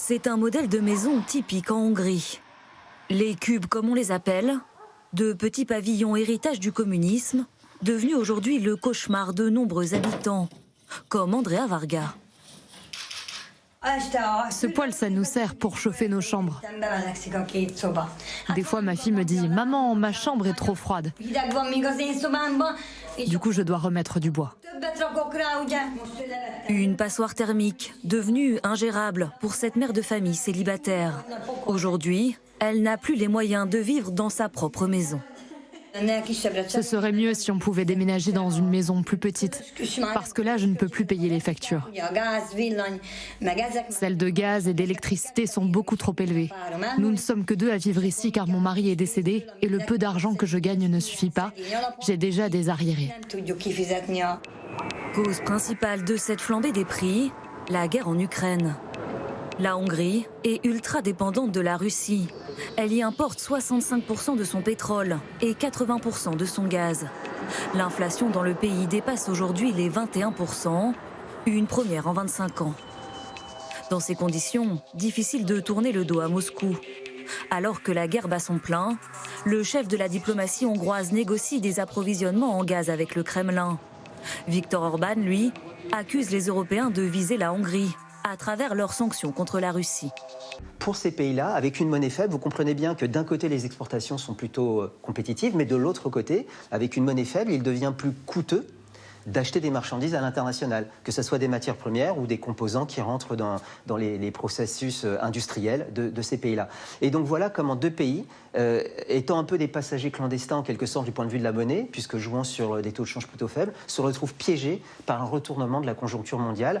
C'est un modèle de maison typique en Hongrie. Les cubes, comme on les appelle, de petits pavillons héritage du communisme, devenus aujourd'hui le cauchemar de nombreux habitants, comme Andrea Varga. Ce poêle, ça nous sert pour chauffer nos chambres. Des fois, ma fille me dit « Maman, ma chambre est trop froide ». Du coup, je dois remettre du bois. Une passoire thermique, devenue ingérable pour cette mère de famille célibataire. Aujourd'hui, elle n'a plus les moyens de vivre dans sa propre maison. Ce serait mieux si on pouvait déménager dans une maison plus petite. Parce que là, je ne peux plus payer les factures. Celles de gaz et d'électricité sont beaucoup trop élevées. Nous ne sommes que deux à vivre ici car mon mari est décédé et le peu d'argent que je gagne ne suffit pas. J'ai déjà des arriérés. Cause principale de cette flambée des prix, la guerre en Ukraine. La Hongrie est ultra dépendante de la Russie. Elle y importe 65% de son pétrole et 80% de son gaz. L'inflation dans le pays dépasse aujourd'hui les 21%, une première en 25 ans. Dans ces conditions, difficile de tourner le dos à Moscou. Alors que la guerre bat son plein, le chef de la diplomatie hongroise négocie des approvisionnements en gaz avec le Kremlin. Viktor Orban, lui, accuse les Européens de viser la Hongrie à travers leurs sanctions contre la Russie. Pour ces pays-là, avec une monnaie faible, vous comprenez bien que d'un côté, les exportations sont plutôt compétitives, mais de l'autre côté, avec une monnaie faible, il devient plus coûteux d'acheter des marchandises à l'international, que ce soit des matières premières ou des composants qui rentrent dans les processus industriels de ces pays-là. Et donc voilà comment deux pays, étant un peu des passagers clandestins en quelque sorte du point de vue de la monnaie, puisque jouant sur des taux de change plutôt faibles, se retrouvent piégés par un retournement de la conjoncture mondiale.